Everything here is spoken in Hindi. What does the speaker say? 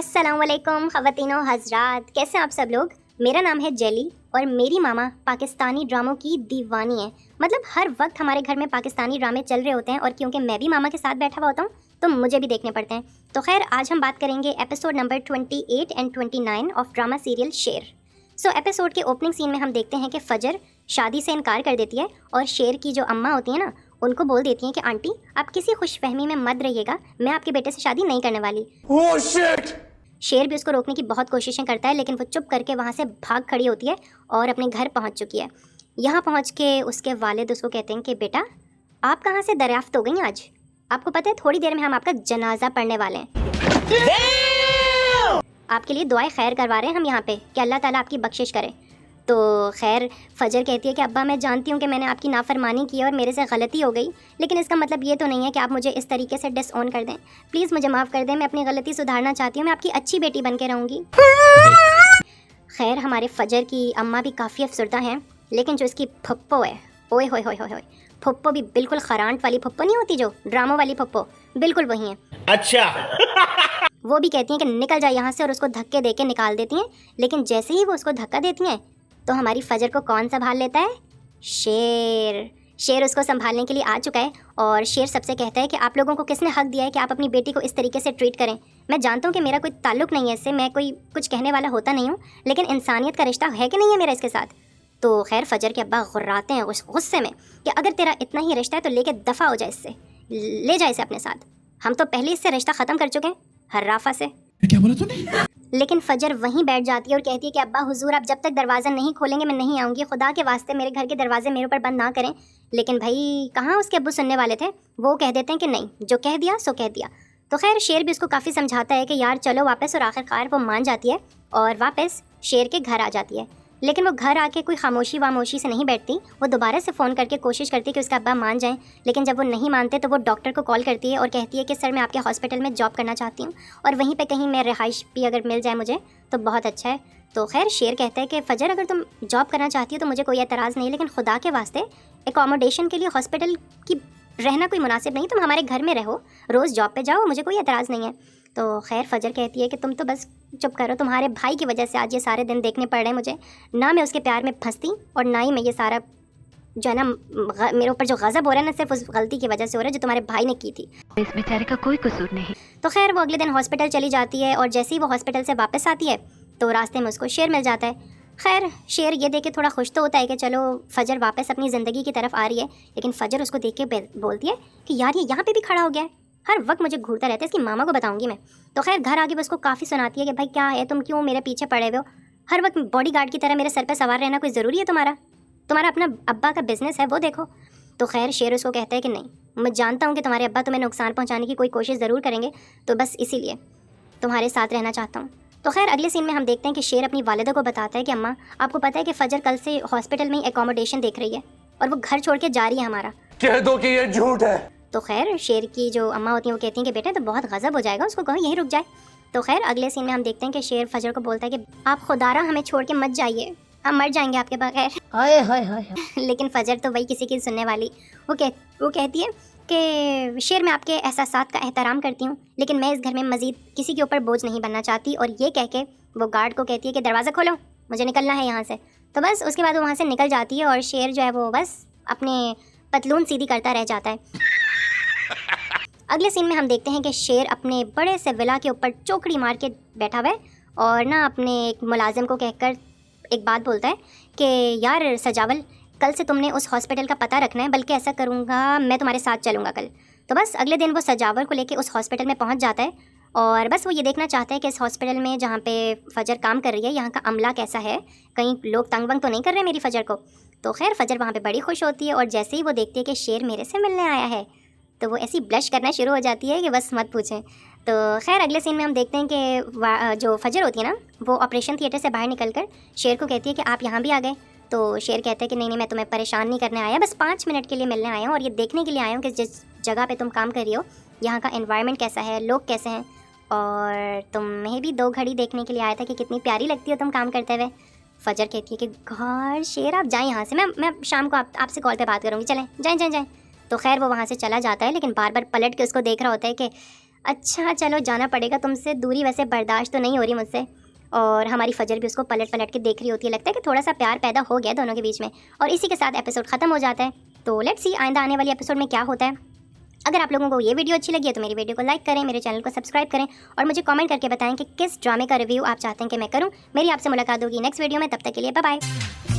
अस्सलामुअलैकुम ख़वातीनो हज़रात, कैसे हैं आप सब लोग। मेरा नाम है जेली और मेरी मामा पाकिस्तानी ड्रामों की दीवानी है। मतलब हर वक्त हमारे घर में पाकिस्तानी ड्रामे चल रहे होते हैं और क्योंकि मैं भी मामा के साथ बैठा हुआ होता हूँ तो मुझे भी देखने पड़ते हैं। तो खैर आज हम बात करेंगे episode number 28 and 29 of drama serial शेर। एपिसोड के ओपनिंग सीन में हम देखते हैं कि फजर शादी से इनकार कर देती है और शेर की जो अम्मा होती है ना, उनको बोल देती हैं कि आंटी आप किसी खुशफहमी में मत रहिएगा, मैं आपके बेटे से शादी नहीं करने वाली। Oh shit! शेर भी उसको रोकने की बहुत कोशिशें करता है लेकिन वो चुप करके वहाँ से भाग खड़ी होती है और अपने घर पहुँच चुकी है। यहाँ पहुँच के उसके वालिद उसको कहते हैं कि बेटा आप कहाँ से दरियाफ्त हो गई आज, आपको पता है थोड़ी देर में हम आपका जनाजा पढ़ने वाले हैं। आपके लिए दुआएं खैर करवा रहे हैं हम यहाँ पे कि अल्लाह ताला आपकी बख्शिश करे। तो खैर फजर कहती है कि अब्बा मैं जानती हूँ कि मैंने आपकी नाफरमानी की है और मेरे से गलती हो गई, लेकिन इसका मतलब ये तो नहीं है कि आप मुझे इस तरीके से डिसऑन कर दें। प्लीज़ मुझे माफ़ कर दें, मैं अपनी गलती सुधारना चाहती हूँ, मैं आपकी अच्छी बेटी बन के रहूँगी। खैर हमारे फजर की अम्मा भी काफ़ी अफसरदा हैं, लेकिन जो इसकी फप्पो है, ओए होए होए होए, फप्पो भी बिल्कुल खरांट वाली फप्पो नहीं होती जो ड्रामों वाली फप्पो, बिल्कुल वही है। अच्छा। वो भी कहती हैं कि निकल जाए यहाँ से और उसको धक्के दे के निकाल देती हैं, लेकिन जैसे ही वो उसको धक्का देती हैं तो हमारी फजर को कौन संभाल लेता है? शेर। शेर उसको संभालने के लिए आ चुका है और शेर सबसे कहता है कि आप लोगों को किसने हक दिया है कि आप अपनी बेटी को इस तरीके से ट्रीट करें। मैं जानता हूँ कि मेरा कोई ताल्लुक़ नहीं है इससे, मैं कोई कुछ कहने वाला होता नहीं हूँ, लेकिन इंसानियत का रिश्ता है कि नहीं है मेरा इसके साथ। तो खैर फजर के अब्बा गुर्राते हैं उस गुस्से में कि अगर तेरा इतना ही रिश्ता है तो लेके दफ़ा हो जाए इससे, ले जाए इसे अपने साथ, हम तो पहले इससे रिश्ता ख़त्म कर चुके हैं हर्राफा से। क्या बोला तूने? लेकिन फजर वहीं बैठ जाती है और कहती है कि अब्बा हुजूर आप जब तक दरवाज़ा नहीं खोलेंगे मैं नहीं आऊँगी, खुदा के वास्ते मेरे घर के दरवाजे मेरे ऊपर बंद ना करें। लेकिन भाई कहाँ उसके अब्बू सुनने वाले थे, वो कह देते हैं कि नहीं जो कह दिया सो कह दिया। तो खैर शेर भी उसको काफ़ी समझाता है कि यार चलो वापस, और आखिरकार वो मान जाती है और वापस शेर के घर आ जाती है। लेकिन वो घर आके कोई खामोशी वामोशी से नहीं बैठती, वो दोबारा से फ़ोन करके कोशिश करती है कि उसका अब्बा मान जाएं, लेकिन जब वो नहीं मानते तो वो डॉक्टर को कॉल करती है और कहती है कि सर मैं आपके हॉस्पिटल में जॉब करना चाहती हूँ और वहीं पे कहीं मैं रिहाइश भी अगर मिल जाए मुझे तो बहुत अच्छा है। तो खैर शेर कहता है कि फजर अगर तुम जॉब करना चाहती हो तो मुझे कोई एतराज़ नहीं, लेकिन खुदा के वास्ते एकोमोडेशन के लिए हॉस्पिटल की रहना कोई मुनासिब नहीं, तुम हमारे घर में रहो, रोज़ जॉब पे जाओ, मुझे कोई एतराज़ नहीं है। तो खैर फजर कहती है कि तुम तो बस चुप करो, तुम्हारे भाई की वजह से आज ये सारे दिन देखने पड़ रहे हैं मुझे, ना मैं उसके प्यार में फंसती और ना ही मैं ये सारा जो है ना मेरे ऊपर जो गज़ब हो रहा है ना सिर्फ उस गलती की वजह से हो रहा है जो तुम्हारे भाई ने की थी। इस बेचारे का कोई कसूर नहीं। तो खैर वो अगले दिन हॉस्पिटल चली जाती है और जैसे ही वो हॉस्पिटल से वापस आती है तो रास्ते में उसको शेर मिल जाता है। खैर शेर ये देख के थोड़ा खुश तो होता है कि चलो फजर वापस अपनी ज़िंदगी की तरफ आ रही है, लेकिन फजर उसको देख के बोलती है कि यार ये यहाँ पे भी खड़ा हो गया है, हर वक्त मुझे घूरता रहता है, इसकी मामा को बताऊंगी मैं। तो खैर घर आके वो उसको काफ़ी सुनाती है कि भाई क्या है, तुम क्यों मेरे पीछे पड़े हुए हो, हर वक्त बॉडीगार्ड की तरह मेरे सर पे सवार रहना कोई ज़रूरी है तुम्हारा अपना अब्बा का बिजनेस है वो देखो। तो खैर शेर उसको कहता है कि नहीं, मैं जानता हूँ कि तुम्हारे अब्बा तुम्हें नुकसान पहुँचाने की कोई कोशिश ज़रूर करेंगे, तो बस इसीलिए तुम्हारे साथ रहना चाहता हूँ। तो खैर अगले सीन में हम देखते हैं कि शेर अपनी वालिदा को बताता है कि अम्मा आपको पता है कि फजर कल से हॉस्पिटल में ही एकोमोडेशन देख रही है और वो घर छोड़ के जा रही है हमारा। कह दो कि ये झूठ है। तो खैर शेर की जो अम्मा होती हैं वो कहती हैं कि बेटा तो बहुत गज़ब हो जाएगा, उसको कहो यहीं रुक जाए। तो खैर अगले सीन में हम देखते हैं कि शेर फजर को बोलता है कि आप खुदारा हमें छोड़ के मत जाइए, हम मर जाएंगे आपके बगैर। हाय हाय हाय। लेकिन फजर तो वही किसी की सुनने वाली, वो कहती है कि शेर मैं आपके एहसासात का एहतराम करती हूँ, लेकिन मैं इस घर में मज़ीद किसी के ऊपर बोझ नहीं बनना चाहती। और ये कह के वो गार्ड को कहती है कि दरवाज़ा खोलो, मुझे निकलना है यहाँ से। तो बस उसके बाद वो वहाँ से निकल जाती है और शेर जो है वो बस अपने पतलून सीधी करता रह जाता है। अगले सीन में हम देखते हैं कि शेर अपने बड़े से विला के ऊपर चौकड़ी मार के बैठा हुआ है और ना अपने एक मुलाजिम को कहकर एक बात बोलता है कि यार सजावल कल से तुमने उस हॉस्पिटल का पता रखना है, बल्कि ऐसा करूँगा मैं तुम्हारे साथ चलूँगा कल। तो बस अगले दिन वो सजावल को लेके उस हॉस्पिटल में पहुँच जाता है और बस वो ये देखना चाहता है कि इस हॉस्पिटल में जहाँ पे फजर काम कर रही है यहाँ का अमला कैसा है, कहीं लोग तंग वंग तो नहीं कर रहे मेरी फजर को। तो खैर फजर वहाँ पे बड़ी खुश होती है और जैसे ही वो देखती है कि शेर मेरे से मिलने आया है तो वो ऐसी ब्लश करना शुरू हो जाती है कि बस मत पूछें। तो खैर अगले सीन में हम देखते हैं कि जो फजर होती है ना वो ऑपरेशन थिएटर से बाहर निकलकर शेर को कहती है कि आप यहाँ भी आ गए। तो शेर कहता है कि नहीं मैं तुम्हें परेशान नहीं करने आया, बस 5 मिनट के लिए मिलने आया हूँ और ये देखने के लिए आया हूँ कि जिस जगह पे तुम काम कर रही हो यहाँ का एनवायरनमेंट कैसा है, लोग कैसे हैं, और तुम्हें भी 2 घड़ी देखने के लिए आया था कि कितनी प्यारी लगती हो तुम काम करते हुए। फजर कहती है कि गॉड शेर आप जाएँ यहाँ से, मैं शाम को आपसे कॉल पर बात करूँगी, चलें जाएँ। तो खैर वो वहाँ से चला जाता है, लेकिन बार बार पलट के उसको देख रहा होता है कि अच्छा चलो जाना पड़ेगा तुमसे, दूरी वैसे बर्दाश्त तो नहीं हो रही मुझसे। और हमारी फजर भी उसको पलट पलट के देख रही होती है। लगता है कि थोड़ा सा प्यार पैदा हो गया दोनों के बीच में, और इसी के साथ एपिसोड ख़त्म हो जाता है। तो लेट्स सी आइंदा आने वाली एपिसोड में क्या होता है। अगर आप लोगों को ये वीडियो अच्छी लगी है तो मेरी वीडियो को लाइक करें, मेरे चैनल को सब्सक्राइब करें और मुझे कमेंट करके बताएं कि किस ड्रामे का रिव्यू आप चाहते हैं कि मैं करूं। मेरी आपसे मुलाकात होगी नेक्स्ट वीडियो में, तब तक के लिए बाय बाय।